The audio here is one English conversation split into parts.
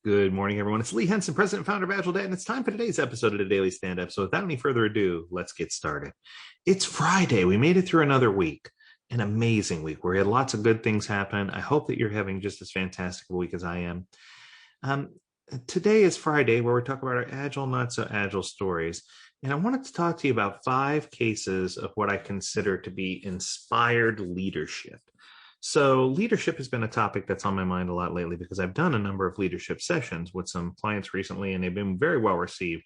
Good morning, everyone. It's Lee Henson, President and founder of Agile Dad, and it's time for today's episode of the Daily Stand-Up. So without any further ado, let's get started. It's Friday. We made it through another week, an amazing week where we had lots of good things happen. I hope that you're having just as fantastic a week as I am. Today is Friday, where we talk about our Agile, not so Agile stories. And I wanted to talk to you about 5 cases of what I consider to be inspired leadership. So leadership has been a topic that's on my mind a lot lately because I've done a number of leadership sessions with some clients recently, and they've been very well received.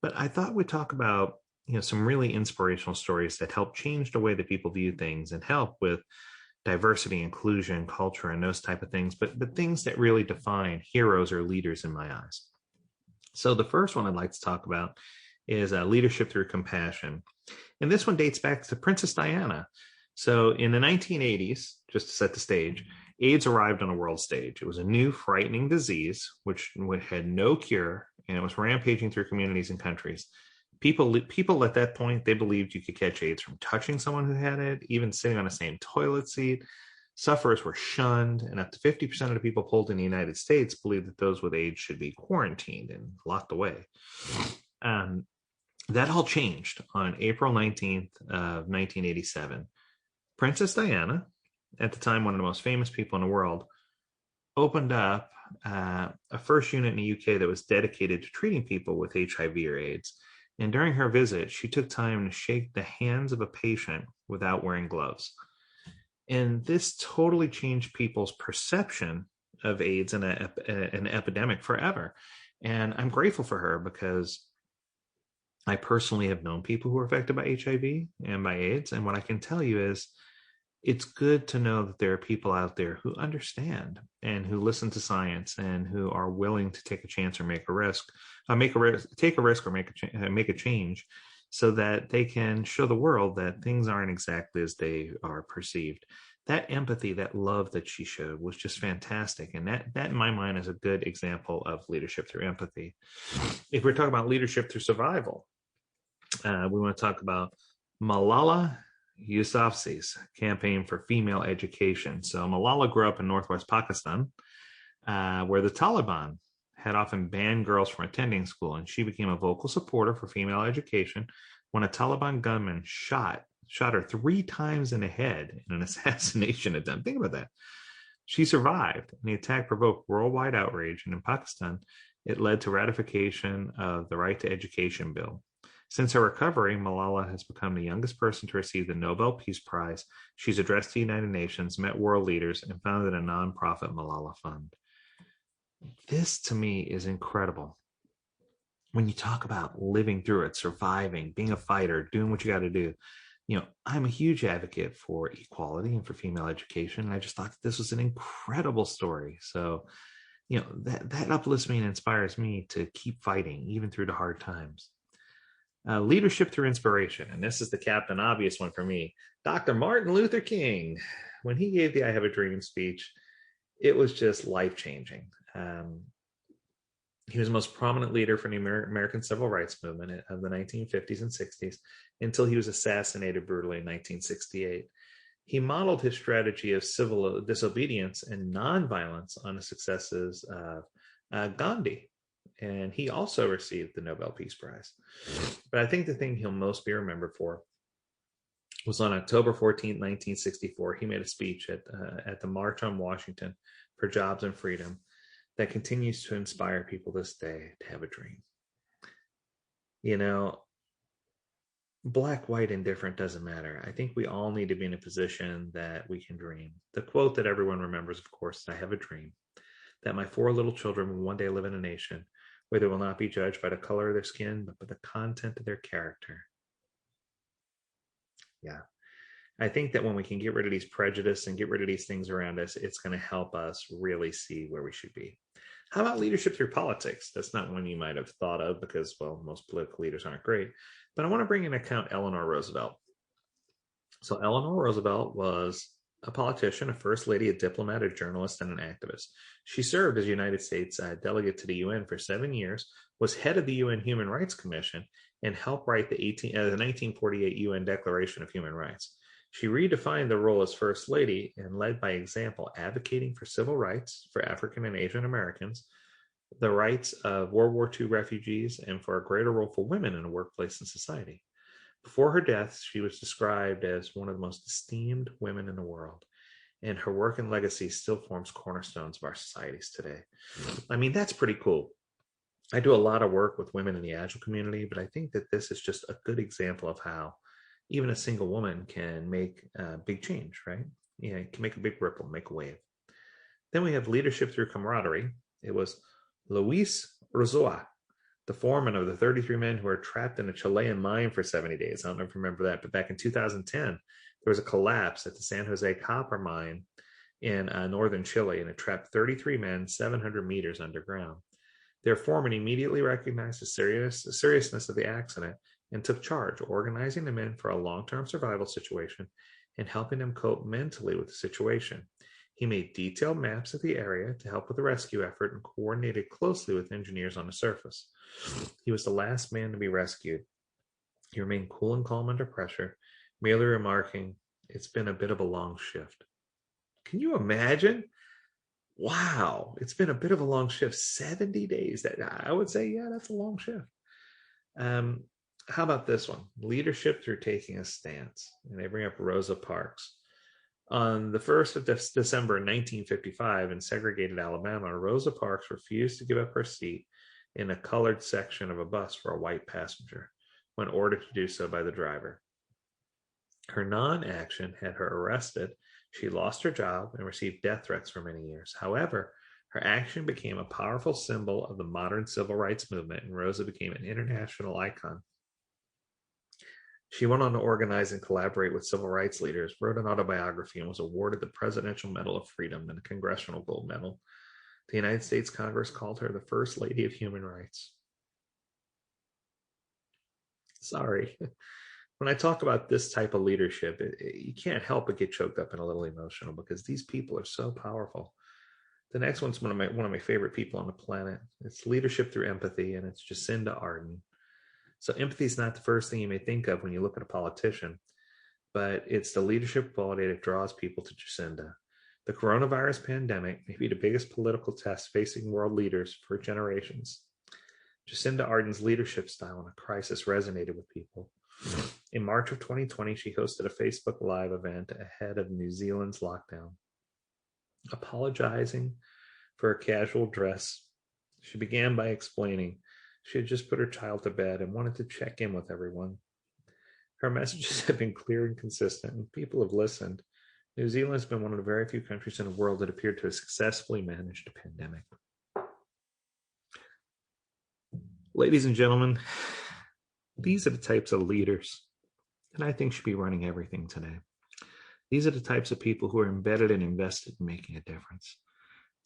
But I thought we'd talk about some really inspirational stories that help change the way that people view things and help with diversity, inclusion, culture, and those type of things, but things that really define heroes or leaders in my eyes. So the first one I'd like to talk about is leadership through compassion. And this one dates back to Princess Diana. So in the 1980s, just to set the stage, AIDS arrived on a world stage. It was a new, frightening disease, which had no cure, and it was rampaging through communities and countries. People at that point, they believed you could catch AIDS from touching someone who had it, even sitting on the same toilet seat. Sufferers were shunned, and up to 50% of the people polled in the United States believed that those with AIDS should be quarantined and locked away. That all changed on April 19th of 1987. Princess Diana, at the time one of the most famous people in the world, opened up a first unit in the UK that was dedicated to treating people with HIV or AIDS. And during her visit, she took time to shake the hands of a patient without wearing gloves. And this totally changed people's perception of AIDS and an epidemic forever. And I'm grateful for her because I personally have known people who are affected by HIV and by AIDS. And what I can tell you is it's good to know that there are people out there who understand and who listen to science and who are willing to take a chance or take a risk or make a change so that they can show the world that things aren't exactly as they are perceived. That empathy, that love that she showed was just fantastic. And that in my mind is a good example of leadership through empathy. If we're talking about leadership through survival, we want to talk about Malala Yousafzai's campaign for female education. So Malala grew up in northwest Pakistan, where the Taliban had often banned girls from attending school, and she became a vocal supporter for female education when a Taliban gunman shot her 3 times in the head in an assassination attempt. Think about that. She survived, and the attack provoked worldwide outrage, and in Pakistan, it led to ratification of the Right to Education Bill. Since her recovery, Malala has become the youngest person to receive the Nobel Peace Prize. She's addressed the United Nations, met world leaders, and founded a nonprofit Malala Fund. This, to me, is incredible. When you talk about living through it, surviving, being a fighter, doing what you got to do, I'm a huge advocate for equality and for female education. And I just thought this was an incredible story. So, that uplifts me and inspires me to keep fighting, even through the hard times. Leadership through inspiration. And this is the Captain Obvious one for me. Dr. Martin Luther King, when he gave the I Have a Dream speech, it was just life-changing. He was the most prominent leader for the American Civil Rights Movement of the 1950s and 60s until he was assassinated brutally in 1968. He modeled his strategy of civil disobedience and nonviolence on the successes of Gandhi. And he also received the Nobel Peace Prize. But I think the thing he'll most be remembered for was on October 14, 1964. He made a speech at the March on Washington for Jobs and Freedom that continues to inspire people this day to have a dream. Black, white, indifferent doesn't matter. I think we all need to be in a position that we can dream. The quote that everyone remembers, of course, is I have a dream that my 4 little children will one day live in a nation where they will not be judged by the color of their skin, but by the content of their character. Yeah. I think that when we can get rid of these prejudice and get rid of these things around us, it's going to help us really see where we should be. How about leadership through politics? That's not one you might have thought of because, well, most political leaders aren't great. But I want to bring into account Eleanor Roosevelt. So Eleanor Roosevelt was a politician, a first lady, a diplomat, a journalist, and an activist. She served as United States delegate to the UN for 7 years, was head of the UN Human Rights Commission, and helped write the 1948 UN Declaration of Human Rights. She redefined the role as First Lady and led by example, advocating for civil rights for African and Asian Americans, the rights of World War II refugees, and for a greater role for women in the workplace and society. Before her death, she was described as one of the most esteemed women in the world, and her work and legacy still forms cornerstones of our societies today. I mean, that's pretty cool. I do a lot of work with women in the Agile community, but I think that this is just a good example of how even a single woman can make a big change, right? Yeah, it can make a big ripple, make a wave. Then we have leadership through camaraderie. It was Luis Rozoa, the foreman of the 33 men who were trapped in a Chilean mine for 70 days. I don't know if you remember that, but back in 2010, there was a collapse at the San Jose copper mine in northern Chile, and it trapped 33 men 700 meters underground. Their foreman immediately recognized the seriousness of the accident and took charge, organizing the men for a long-term survival situation and helping them cope mentally with the situation. He made detailed maps of the area to help with the rescue effort and coordinated closely with engineers on the surface. He was the last man to be rescued. He remained cool and calm under pressure, merely remarking, "It's been a bit of a long shift." Can you imagine? Wow, it's been a bit of a long shift. 70 days. That I would say, yeah, that's a long shift. How about this one? Leadership through taking a stance. And they bring up Rosa Parks. On the 1st of December 1955 in segregated Alabama, Rosa Parks refused to give up her seat in a colored section of a bus for a white passenger when ordered to do so by the driver. Her non-action had her arrested. She lost her job and received death threats for many years. However, her action became a powerful symbol of the modern civil rights movement, and Rosa became an international icon. She went on to organize and collaborate with civil rights leaders, wrote an autobiography, and was awarded the Presidential Medal of Freedom and the Congressional Gold Medal. The United States Congress called her the First Lady of Human Rights. Sorry. When I talk about this type of leadership, you can't help but get choked up and a little emotional because these people are so powerful. The next one's one of my favorite people on the planet. It's leadership through empathy, and it's Jacinda Ardern. So empathy is not the first thing you may think of when you look at a politician, but it's the leadership quality that draws people to Jacinda. The coronavirus pandemic may be the biggest political test facing world leaders for generations. Jacinda Ardern's leadership style in a crisis resonated with people. In March of 2020, she hosted a Facebook Live event ahead of New Zealand's lockdown. Apologizing for her casual dress, she began by explaining she had just put her child to bed and wanted to check in with everyone. Her messages have been clear and consistent, and people have listened. New Zealand has been one of the very few countries in the world that appeared to have successfully managed a pandemic. Ladies and gentlemen, these are the types of leaders that I think should be running everything today. These are the types of people who are embedded and invested in making a difference.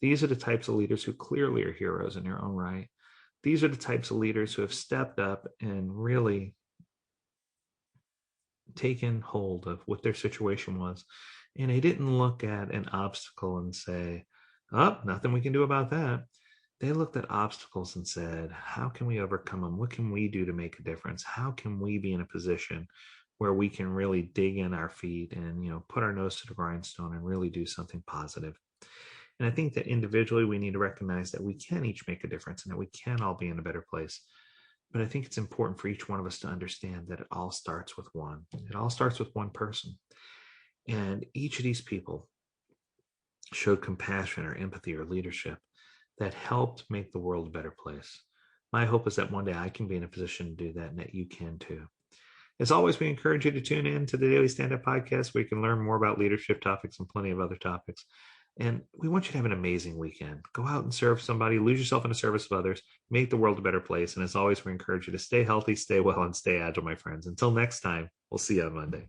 These are the types of leaders who clearly are heroes in their own right. These are the types of leaders who have stepped up and really taken hold of what their situation was. And they didn't look at an obstacle and say, "Oh, nothing we can do about that." They looked at obstacles and said, "How can we overcome them? What can we do to make a difference? How can we be in a position where we can really dig in our feet and, put our nose to the grindstone and really do something positive?" And I think that individually we need to recognize that we can each make a difference and that we can all be in a better place. But I think it's important for each one of us to understand that it all starts with one. It all starts with one person. And each of these people showed compassion or empathy or leadership that helped make the world a better place. My hope is that one day I can be in a position to do that and that you can too. As always, we encourage you to tune in to the Daily Stand-Up Podcast where you can learn more about leadership topics and plenty of other topics. And we want you to have an amazing weekend. Go out and serve somebody, lose yourself in the service of others, make the world a better place. And as always, we encourage you to stay healthy, stay well, and stay agile, my friends. Until next time, we'll see you on Monday.